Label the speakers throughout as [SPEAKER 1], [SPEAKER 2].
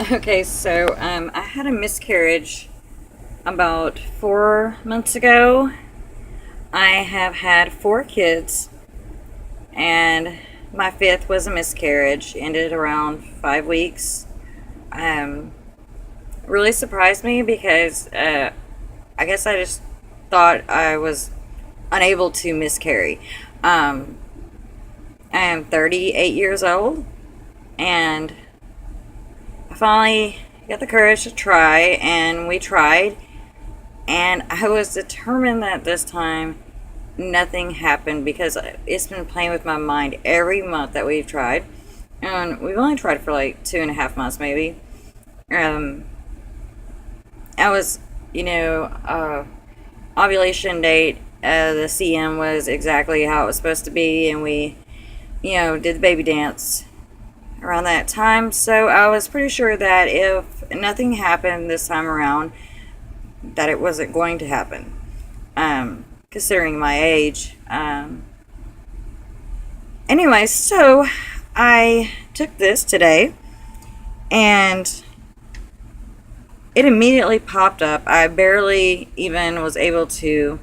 [SPEAKER 1] Okay, so I had a miscarriage about 4 months ago. I have had four kids, and my fifth was a miscarriage. Ended around 5 weeks. Um, really surprised me because I guess I just thought I was unable to miscarry. Um, I am 38 years old, and I finally got the courage to try, and we tried. And I was determined that this time nothing happened because it's been playing with my mind every month that we've tried. And we've only tried for like 2.5 months, maybe. Um, I was, you know, ovulation date, the CM was exactly how it was supposed to be, and we, did the baby dance around that time. So I was pretty sure that if nothing happened this time around, that it wasn't going to happen. Considering my age. Anyway, so I took this today and it immediately popped up. I barely even was able to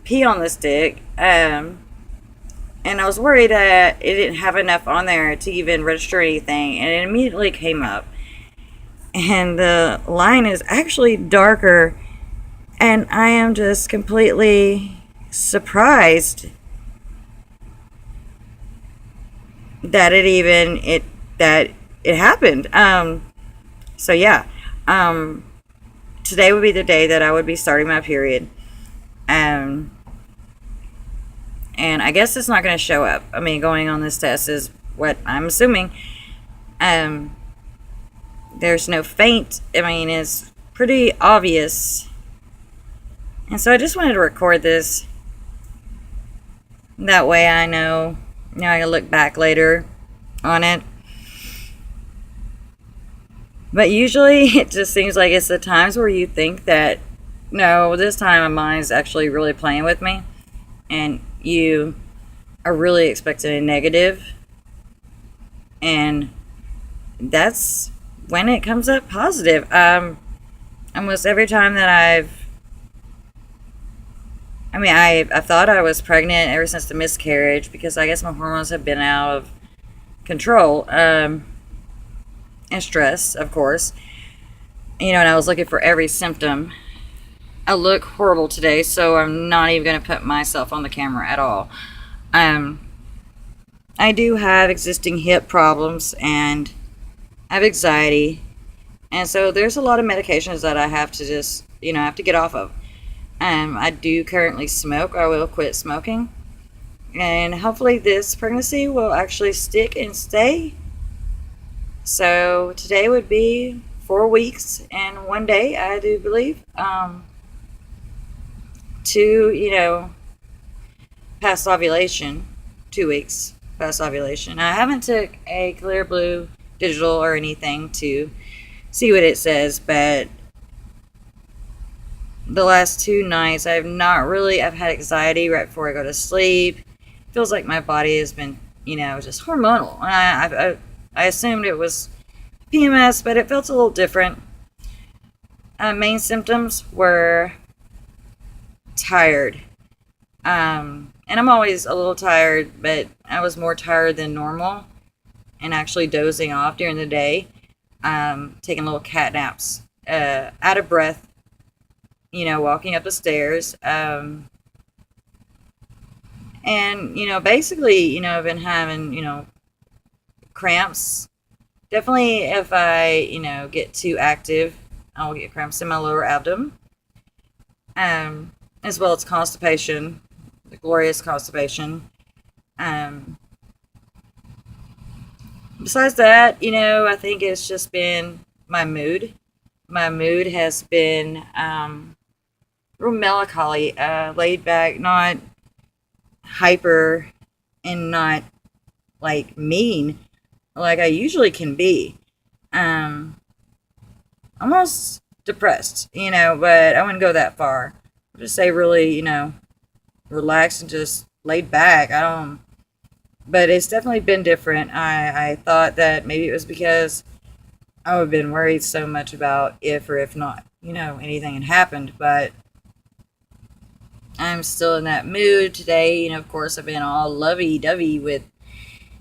[SPEAKER 1] pee on the stick. And I was worried that it didn't have enough on there to even register anything. And it immediately came up. And the line is actually darker. And I am just completely surprised that it happened. So yeah, today would be the day that I would be starting my period. Um, and I guess it's not going to show up. I mean, going on this test is what I'm assuming. Um, there's no faint. I mean, it's pretty obvious. And so I just wanted to record this. That way I know, I can look back later on it. But usually it just seems like it's the times where you think that, no, this time my mind's actually really playing with me. And you are really expecting a negative. And that's when it comes up positive. Almost every time that I've thought I was pregnant ever since the miscarriage because I guess my hormones have been out of control. And stress, of course. And I was looking for every symptom. I look horrible today, so I'm not even going to put myself on the camera at all. I do have existing hip problems and I have anxiety. And so there's a lot of medications that I have to just, have to get off of. I do currently smoke. I will quit smoking. And hopefully this pregnancy will actually stick and stay. So today would be 4 weeks and one day, I do believe, to, past ovulation, 2 weeks past ovulation. I haven't took a Clear Blue digital or anything to see what it says, but the last 2 nights I've had anxiety right before I go to sleep. Feels like my body has been, just hormonal. And I assumed it was PMS, but it felt a little different. Main symptoms were tired. And I'm always a little tired, but I was more tired than normal and actually dozing off during the day, taking little cat naps, out of breath, walking up the stairs. And, basically, I've been having, cramps. Definitely if I, get too active, I will get cramps in my lower abdomen. As well as constipation, the glorious constipation. Um, Besides that, I think it's just been my mood. My mood has been real melancholy, laid back, not hyper, and not like mean like I usually can be. Um, Almost depressed, but I wouldn't go that far. I'll just say really, relaxed and just laid back. I don't, but it's definitely been different. I thought that maybe it was because I would have been worried so much about if or if not, anything had happened. But I'm still in that mood today. Of course, I've been all lovey dovey with,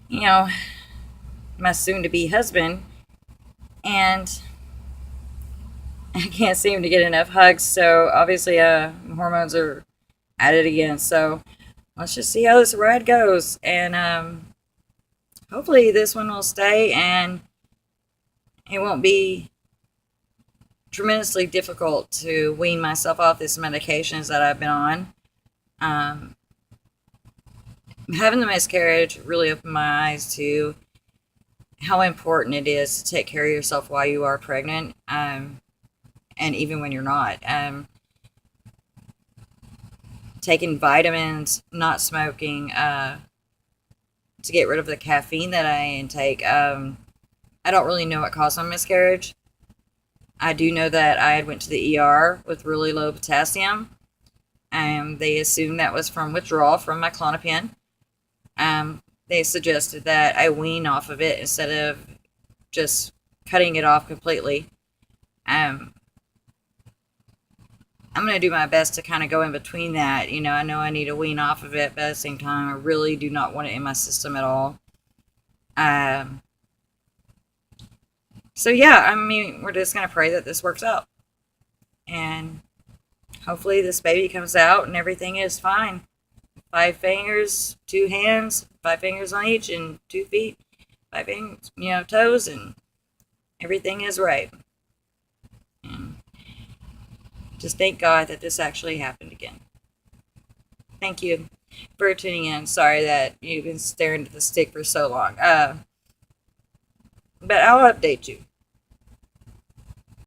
[SPEAKER 1] you know, my soon to be husband. And I can't seem to get enough hugs. So obviously, hormones are at it again. So let's just see how this ride goes. And hopefully, this one will stay and it won't be tremendously difficult to wean myself off these medications that I've been on. Um, Having the miscarriage really opened my eyes to how important it is to take care of yourself while you are pregnant, and even when you're not. Taking vitamins, not smoking, to get rid of the caffeine that I intake. I don't really know what caused my miscarriage. I do know that I had went to the ER with really low potassium. They assumed that was from withdrawal from my Klonopin. They suggested that I wean off of it instead of just cutting it off completely. Um, I'm going to do my best to kind of go in between that. I know I need to wean off of it, but at the same time, I really do not want it in my system at all. Um, so, yeah, I mean, we're just going to pray that this works out. And hopefully, this baby comes out and everything is fine. 5 fingers, 2 hands, 5 fingers on each, and 2 feet, 5 fingers, toes, and everything is right. And just thank God that this actually happened again. Thank you for tuning in. Sorry that you've been staring at the stick for so long. But I'll update you.